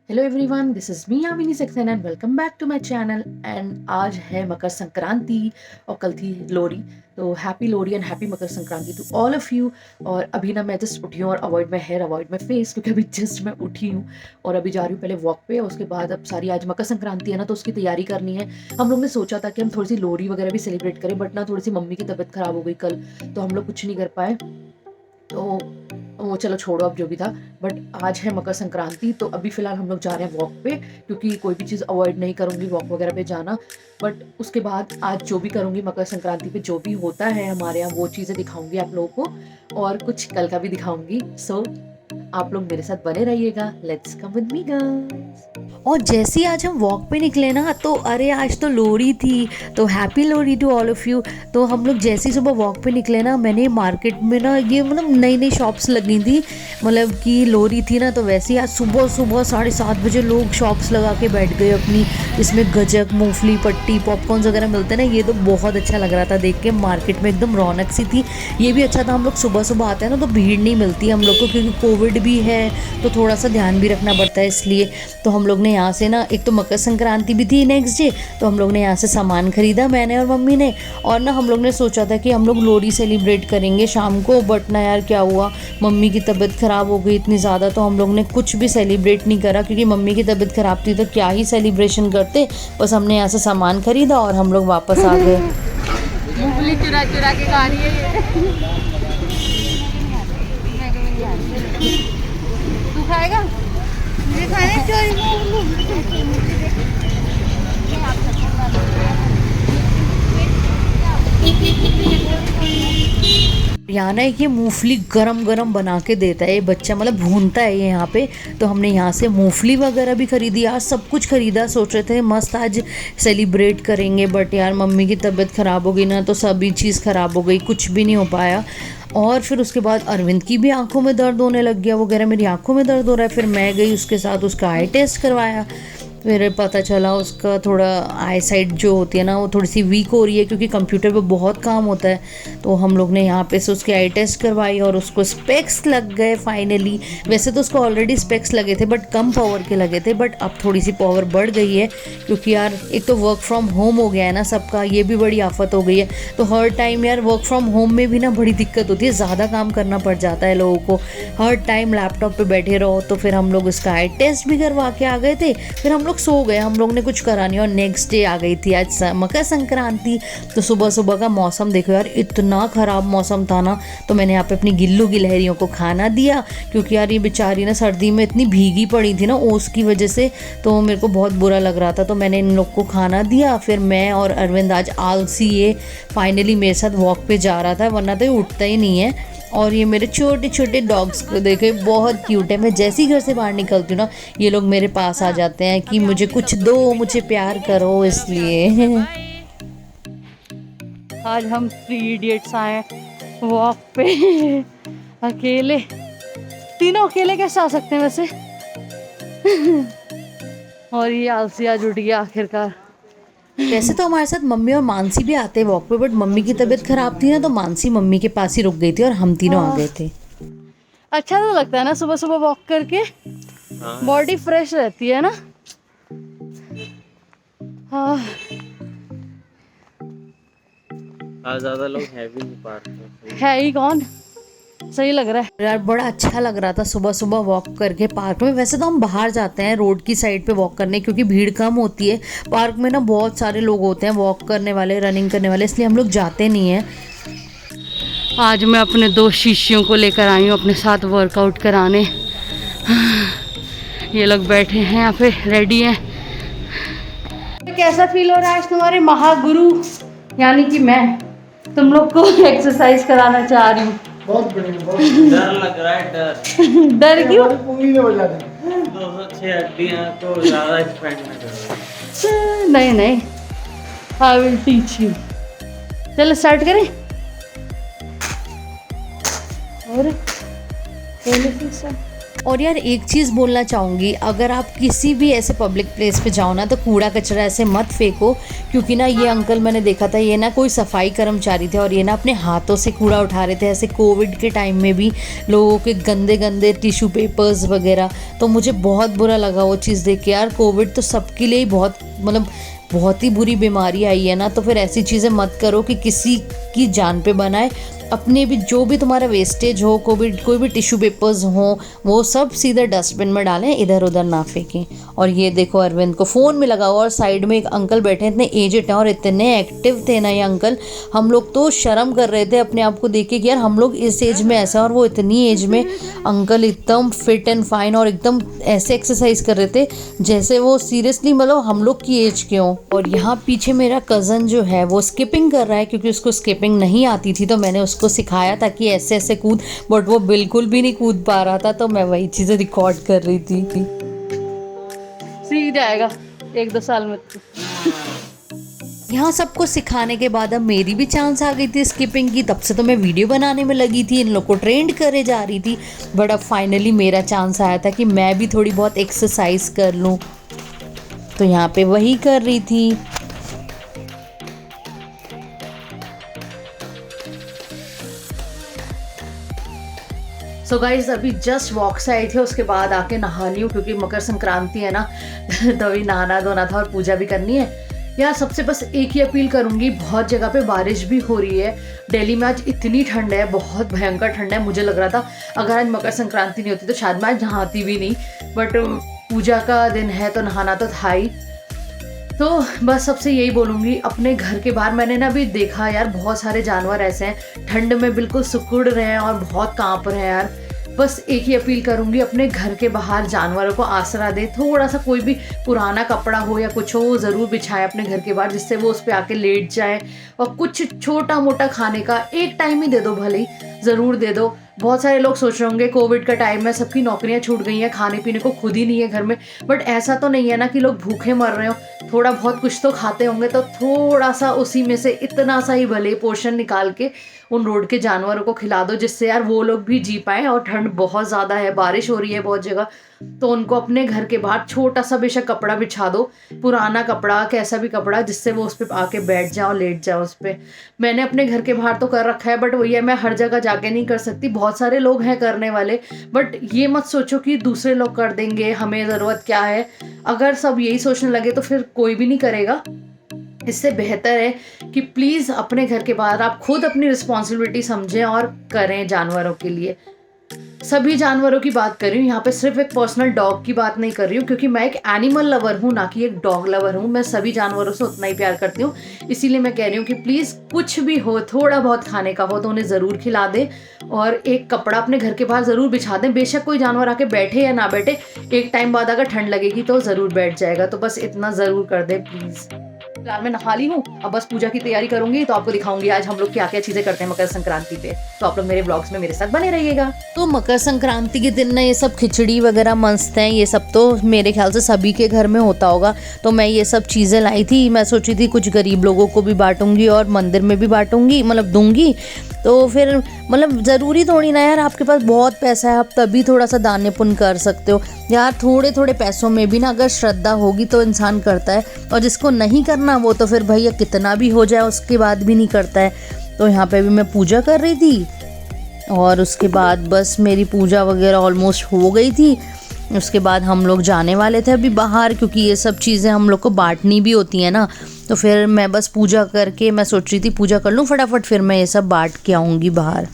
Hello everyone, this is me Yamini Saxena and welcome back to my channel. And आज है मकर संक्रांति और कल थी लोहड़ी। तो happy Lohri and happy Makar Sankranti to all of you. और अभी ना मैं जस्ट उठी हूँ और avoid my hair, avoid my face, क्योंकि अभी जस्ट मैं उठी हूँ और अभी जा रही हूँ पहले वॉक पे। और उसके बाद अब सारी आज मकर संक्रांति है ना, तो उसकी तैयारी करनी है। हम लोग ने सोचा था कि हम थोड़ी सी लोहड़ी वगैरह भी सेलिब्रेट करें, बट ना थोड़ी सी मम्मी की तबीयत ख़राब हो गई कल, तो हम लोग कुछ नहीं कर पाए। तो वो चलो छोड़ो, अब जो भी था। बट आज है मकर संक्रांति, तो अभी फ़िलहाल हम लोग जा रहे हैं वॉक पे, क्योंकि कोई भी चीज़ अवॉइड नहीं करूँगी वॉक वगैरह पे जाना। बट उसके बाद आज जो भी करूँगी मकर संक्रांति पे, जो भी होता है हमारे यहाँ, वो चीज़ें दिखाऊँगी आप लोगों को, और कुछ कल का भी दिखाऊँगी। सो आप लोग मेरे साथ बने रहिएगा। Let's come with me guys. और जैसे ही आज हम वॉक पे निकले ना, तो अरे आज तो लोहड़ी थी, तो happy Lohri to all of you. तो हम लोग जैसे ही सुबह वॉक पे निकले ना, मैंने मार्केट में ना ये मतलब नई नई शॉप्स लगी थी, मतलब कि लोहड़ी थी ना, तो वैसे ही आज सुबह सुबह 7:30 बजे लोग शॉप्स लगा के बैठ गए अपनी। इसमें गजक, मूंगफली पट्टी, पॉपकॉर्न्स वगैरह मिलते हैं ना, ये तो बहुत अच्छा लग रहा था देख के। मार्केट में एकदम रौनक सी थी। ये भी अच्छा था, हम लोग सुबह सुबह आते हैं ना, तो भीड़ नहीं मिलती हम लोग को, क्योंकि कोविड भी है तो थोड़ा सा ध्यान भी रखना पड़ता है, इसलिए। तो हम लोग ने यहाँ से ना, एक तो मकर संक्रांति भी थी नेक्स्ट डे, तो हम लोग ने यहाँ से सामान खरीदा, मैंने और मम्मी ने। और ना हम लोग ने सोचा था कि हम लोग लोहड़ी सेलिब्रेट करेंगे शाम को, बट ना यार क्या हुआ, मम्मी की तबीयत ख़राब हो गई इतनी ज़्यादा, तो हम लोग ने कुछ भी सेलिब्रेट नहीं करा, क्योंकि मम्मी की तबीयत ख़राब थी तो क्या ही सेलिब्रेशन करते। बस हमने यहाँ से सामान खरीदा और हम लोग वापस आ गए। मूंगफली चुरा चुरा के खा रही है ये। तू खाएगा? मुझे खाने चोरी यहाँ ना ये मूंगफली गरम गरम बना के देता है ये बच्चा, मतलब भूनता है ये यहाँ पे। तो हमने यहाँ से मूंगफली वगैरह भी खरीदी, आज सब कुछ खरीदा। सोच रहे थे मस्त आज सेलिब्रेट करेंगे, बट यार मम्मी की तबीयत ख़राब हो गई ना, तो सभी चीज़ ख़राब हो गई, कुछ भी नहीं हो पाया। और फिर उसके बाद अरविंद की भी आंखों में दर्द होने लग गया, वगैरह मेरी आंखों में दर्द हो रहा है। फिर मैं गई उसके साथ, उसका आई टेस्ट करवाया। फिर पता चला उसका थोड़ा आई साइट जो होती है ना, वो थोड़ी सी वीक हो रही है, क्योंकि कंप्यूटर पे बहुत काम होता है। तो हम लोग ने यहाँ पे से उसकी आई टेस्ट करवाई और उसको स्पेक्स लग गए फाइनली। वैसे तो उसको ऑलरेडी स्पेक्स लगे थे, बट कम पावर के लगे थे, बट अब थोड़ी सी पावर बढ़ गई है, क्योंकि यार एक तो वर्क फ्रॉम होम हो गया है ना सबका, ये भी बड़ी आफत हो गई है। तो हर टाइम यार वर्क फ्रॉम होम में भी ना बड़ी दिक्कत होती है, ज़्यादा काम करना पड़ जाता है लोगों को, हर टाइम लैपटॉप पे बैठे रहो। तो फिर हम लोग उसका आई टेस्ट भी करवा के आ गए थे, फिर हम लोग सो गए, हम लोग ने कुछ करा नहीं। और नेक्स्ट डे आ गई थी आज मकर संक्रांति। तो सुबह सुबह का मौसम देखो यार, इतना ख़राब मौसम था ना। तो मैंने यहाँ पे अपनी गिल्लू गिलहरियों को खाना दिया, क्योंकि यार ये बेचारी ना सर्दी में इतनी भीगी पड़ी थी ना ओस की वजह से, तो मेरे को बहुत बुरा लग रहा था। तो मैंने इन लोग को खाना दिया। फिर मैं और अरविंद आज आलसी ये फाइनली मेरे साथ वॉक पे जा रहा था, वरना तो ये उठता ही नहीं है। और ये मेरे छोटे छोटे डॉग्स को देखे, बहुत क्यूट है। मैं जैसे ही घर से बाहर निकलती हूँ ना, ये लोग मेरे पास आ जाते हैं कि मुझे कुछ दो, मुझे प्यार करो, इसलिए। आज हम 3 इडियट्स आए वॉक पे अकेले। तीनों अकेले कैसे आ सकते हैं वैसे? और ये आलसी आज उठ गया आखिरकार। वैसे तो हमारे साथ मम्मी और मानसी भी आते हैं वॉक पे, बट मम्मी की तबीयत खराब थी ना, तो मानसी मम्मी के पास ही रुक गई थी और हम तीनों आ गए थे। अच्छा तो लगता है ना सुबह सुबह वॉक करके, बॉडी फ्रेश रहती है ना। हाँ, आज ज्यादा लोग है भी नहीं पार्क में। है ही कौन, सही लग रहा है। यार बड़ा अच्छा लग रहा था सुबह सुबह वॉक करके पार्क में। वैसे तो हम बाहर जाते हैं रोड की साइड पे वॉक करने, क्योंकि भीड़ कम होती है। पार्क में ना बहुत सारे लोग होते हैं वॉक करने वाले, रनिंग करने वाले, इसलिए हम लोग जाते नहीं हैं। आज मैं अपने 2 शिष्यों को लेकर आई हूँ अपने साथ वर्कआउट कराने। ये लोग बैठे हैं यहाँ पे, रेडी हैं। कैसा फील हो रहा है आज तुम्हारे महागुरु यानी कि मैं तुम लोग को एक्सरसाइज कराना चाह रही हूँ? बहुत बढ़िया, बहुत डर लग रहा है, डर। डर क्यों? उंगली में बजा दें। 206 हड्डियां को ज्यादा एक्सपेंड न करो। नहीं नहीं, आई विल टीच यू। चलो स्टार्ट करें। और और यार एक चीज़ बोलना चाहूँगी, अगर आप किसी भी ऐसे पब्लिक प्लेस पे जाओ ना तो कूड़ा कचरा ऐसे मत फेंको, क्योंकि ना ये अंकल मैंने देखा था, ये ना कोई सफाई कर्मचारी थे और ये ना अपने हाथों से कूड़ा उठा रहे थे, ऐसे कोविड के टाइम में भी लोगों के गंदे गंदे टिश्यू पेपर्स वगैरह। तो मुझे बहुत बुरा लगा वो चीज़ देख के यार। कोविड तो सबके लिए ही बहुत मतलब बहुत ही बुरी बीमारी आई है ना, तो फिर ऐसी चीज़ें मत करो कि किसी की जान पे बनाए। अपने भी जो भी तुम्हारा वेस्टेज हो, कोई भी टिश्यू पेपर्स हो, वो सब सीधे डस्टबिन में डालें, इधर उधर ना फेंकें। और ये देखो अरविंद को फ़ोन में लगा हुआ और साइड में एक अंकल बैठे हैं, इतने एजेड हैं और इतने एक्टिव थे ना ये अंकल। हम लोग तो शर्म कर रहे थे अपने आप को देख के कि यार हम लोग इस एज में ऐसा और वो इतनी एज में। अंकल एकदम फिट एंड फाइन और एकदम ऐसे एक्सरसाइज कर रहे थे जैसे वो सीरियसली मतलब हम लोग की एज के हों। और यहाँ पीछे मेरा कज़न जो है वो स्किपिंग कर रहा है, क्योंकि उसको स्किपिंग नहीं आती थी तो मैंने उसको सिखाया था कि ऐसे ऐसे कूद, बट वो बिल्कुल भी नहीं कूद पा रहा था, तो मैं वही चीज़ें रिकॉर्ड कर रही थी। सीख जाएगा 1-2 साल में। यहाँ सबको सिखाने के बाद अब मेरी भी चांस आ गई थी स्किपिंग की। तब से तो मैं वीडियो बनाने में लगी थी, इन लोग को ट्रेंड करे जा रही थी, बट अब फाइनली मेरा चांस आया था कि मैं भी थोड़ी बहुत एक्सरसाइज कर लूँ, तो यहाँ पे वही कर रही थी। सो गाइज अभी जस्ट वॉक से आई थी, उसके बाद आके नहा ली हूँ क्योंकि मकर संक्रांति है ना तो अभी नहाना धोना था और पूजा भी करनी है। यार सबसे बस एक ही अपील करूँगी, बहुत जगह पे बारिश भी हो रही है। दिल्ली में आज इतनी ठंड है, बहुत भयंकर ठंड है। मुझे लग रहा था अगर आज मकर संक्रांति नहीं होती तो शायद मैं आज नहाती भी नहीं, बट पूजा का दिन है तो नहाना तो था ही। तो बस सबसे यही बोलूँगी, अपने घर के बाहर मैंने ना अभी देखा यार बहुत सारे जानवर ऐसे हैं ठंड में बिल्कुल सिकुड़ रहे हैं और बहुत कांप रहे हैं यार। बस एक ही अपील करूँगी, अपने घर के बाहर जानवरों को आसरा दे, थोड़ा सा कोई भी पुराना कपड़ा हो या कुछ हो वो ज़रूर बिछाए अपने घर के बाहर, जिससे वो उस पर आके लेट जाए। और कुछ छोटा मोटा खाने का एक टाइम ही दे दो, भले ही ज़रूर दे दो। बहुत सारे लोग सोच रहे होंगे कोविड का टाइम में सबकी नौकरियां छूट गई हैं, खाने पीने को खुद ही नहीं है घर में, बट ऐसा तो नहीं है ना कि लोग भूखे मर रहे हो। थोड़ा बहुत कुछ तो खाते होंगे, तो थोड़ा सा उसी में से इतना सा ही भले पोर्शन निकाल के उन रोड के जानवरों को खिला दो, जिससे यार वो लोग भी जी पाएँ। और ठंड बहुत ज़्यादा है, बारिश हो रही है बहुत जगह, तो उनको अपने घर के बाहर छोटा सा बेशक कपड़ा बिछा दो, पुराना कपड़ा कैसा भी कपड़ा, जिससे वो उस पर आके बैठ जाओ, लेट जाओ उस पर। मैंने अपने घर के बाहर तो कर रखा है, बट वही है मैं हर जगह जाके नहीं कर सकती। बहुत सारे लोग हैं करने वाले, बट ये मत सोचो कि दूसरे लोग कर देंगे, हमें ज़रूरत क्या है। अगर सब यही सोचने लगे तो फिर कोई भी नहीं करेगा। इससे बेहतर है कि प्लीज़ अपने घर के बाहर आप खुद अपनी रिस्पॉन्सिबिलिटी समझें और करें जानवरों के लिए। सभी जानवरों की बात कर रही हूँ यहाँ पे, सिर्फ एक पर्सनल डॉग की बात नहीं कर रही हूँ, क्योंकि मैं एक एनिमल लवर हूँ ना कि एक डॉग लवर हूँ। मैं सभी जानवरों से उतना ही प्यार करती हूँ, इसीलिए मैं कह रही हूँ कि प्लीज़ कुछ भी हो, थोड़ा बहुत खाने का हो तो उन्हें ज़रूर खिला दें और एक कपड़ा अपने घर के बाहर ज़रूर बिछा दें। बेशक कोई जानवर आके बैठे या ना बैठे, एक टाइम बाद अगर ठंड लगेगी तो ज़रूर बैठ जाएगा, तो बस इतना ज़रूर कर दें प्लीज़। फिलहाल मैं नहा ली हूँ, अब बस पूजा की तैयारी करूंगी, तो आपको दिखाऊंगी आज हम लोग क्या क्या चीजें करते हैं मकर संक्रांति पे। तो आप लोग मेरे ब्लॉग्स में मेरे साथ बने रहिएगा। तो मकर संक्रांति के दिन ना ये सब खिचड़ी वगैरह मस्त हैं, ये सब तो मेरे ख्याल से सभी के घर में होता होगा। तो मैं ये सब चीज़ें लाई थी, मैं सोची थी कुछ गरीब लोगों को भी बांटूंगी और मंदिर में भी बांटूंगी, मतलब दूंगी। तो फिर मतलब ज़रूरी थोड़ी ना यार, आपके पास बहुत पैसा है आप तभी थोड़ा सा दान पुण्य कर सकते हो यार। थोड़े थोड़े पैसों में भी ना अगर श्रद्धा होगी तो इंसान करता है, और जिसको नहीं करना वो तो फिर भैया कितना भी हो जाए उसके बाद भी नहीं करता है। तो यहाँ पे भी मैं पूजा कर रही थी और उसके बाद बस मेरी पूजा वगैरह ऑलमोस्ट हो गई थी। उसके बाद हम लोग जाने वाले थे अभी बाहर, क्योंकि ये सब चीज़ें हम लोग को बांटनी भी होती हैं ना। तो फिर मैं बस पूजा करके, मैं सोच रही थी पूजा कर लूँ फटाफट, फिर मैं ये सब बांट के आऊँगी बाहर।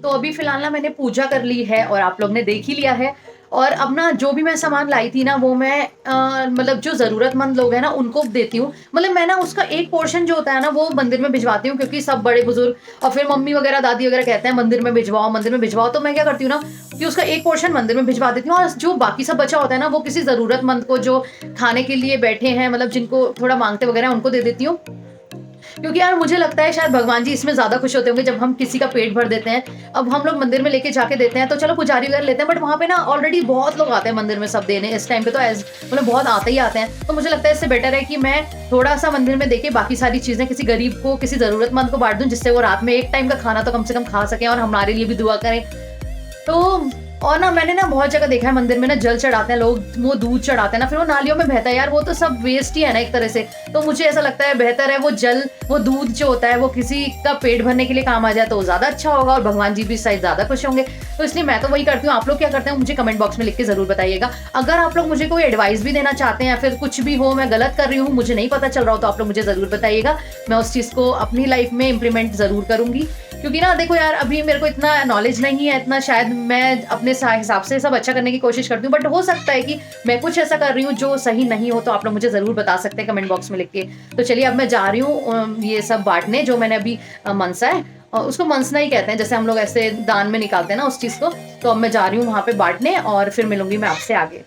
तो अभी फिलहाल ना मैंने पूजा कर ली है और आप लोग ने देख ही लिया है। और अब ना जो भी मैं सामान लाई थी ना वो मैं मतलब जो ज़रूरतमंद लोग हैं ना उनको देती हूँ। मतलब मैं ना उसका एक पोर्शन जो होता है ना वो मंदिर में भिजवाती हूँ, क्योंकि सब बड़े बुजुर्ग और फिर मम्मी वगैरह दादी वगैरह कहते हैं मंदिर में भिजवाओ, मंदिर में भिजवाओ। तो मैं क्या करती हूँ ना कि उसका एक पोर्शन मंदिर में भिजवा देती हूँ, और जो बाकी सब बचा होता है ना वो किसी ज़रूरतमंद को जो खाने के लिए बैठे हैं, मतलब जिनको थोड़ा मांगते वगैरह उनको दे देती हूँ। क्योंकि यार मुझे लगता है शायद भगवान जी इसमें ज़्यादा खुश होते होंगे जब हम किसी का पेट भर देते हैं। अब हम लोग मंदिर में लेके जाके देते हैं तो चलो पुजारी वगैरह लेते हैं, बट वहाँ पे ना ऑलरेडी बहुत लोग आते हैं मंदिर में सब देने इस टाइम पे, तो मतलब बहुत आते ही आते हैं। तो मुझे लगता है इससे बेटर है कि मैं थोड़ा सा मंदिर में देके बाकी सारी चीज़ें किसी गरीब को, किसी ज़रूरतमंद को बांट दूँ, जिससे वो रात में एक टाइम का खाना तो कम से कम खा सकें और हमारे लिए भी दुआ करें। तो और ना मैंने ना बहुत जगह देखा है मंदिर में ना जल चढ़ाते हैं लोग, वो दूध चढ़ाते हैं ना, फिर वो नालियों में बहता है यार, वो तो सब वेस्ट ही है ना एक तरह से। तो मुझे ऐसा लगता है बेहतर है वो जल, वो दूध जो होता है वो किसी का पेट भरने के लिए काम आ जाए तो ज़्यादा अच्छा होगा और भगवान जी भी शायद ज़्यादा खुश होंगे। तो इसलिए मैं तो वही करती हूँ। आप लोग क्या करते हैं मुझे कमेंट बॉक्स में लिख के ज़रूर बताइएगा। अगर आप लोग मुझे कोई एडवाइस भी देना चाहते हैं या फिर कुछ भी हो, मैं गलत कर रही हूँ, मुझे नहीं पता चल रहा हो, तो आप लोग मुझे ज़रूर बताइएगा। मैं उस चीज़ को अपनी लाइफ में इम्प्लीमेंट ज़रूर करूँगी। क्योंकि ना देखो यार अभी मेरे को इतना नॉलेज नहीं है, इतना शायद मैं अपने हिसाब से सब अच्छा करने की कोशिश करती हूँ, बट हो सकता है कि मैं कुछ ऐसा कर रही हूँ जो सही नहीं हो, तो आप लोग मुझे ज़रूर बता सकते हैं कमेंट बॉक्स में लिख के। तो चलिए अब मैं जा रही हूँ ये सब बांटने जो मैंने अभी मनसा है, उसको मनसना ही कहते हैं, जैसे हम लोग ऐसे दान में निकालते हैं ना उस चीज़ को। तो अब मैं जा रही हूँ वहाँ पे बांटने और फिर मिलूंगी मैं आपसे आगे।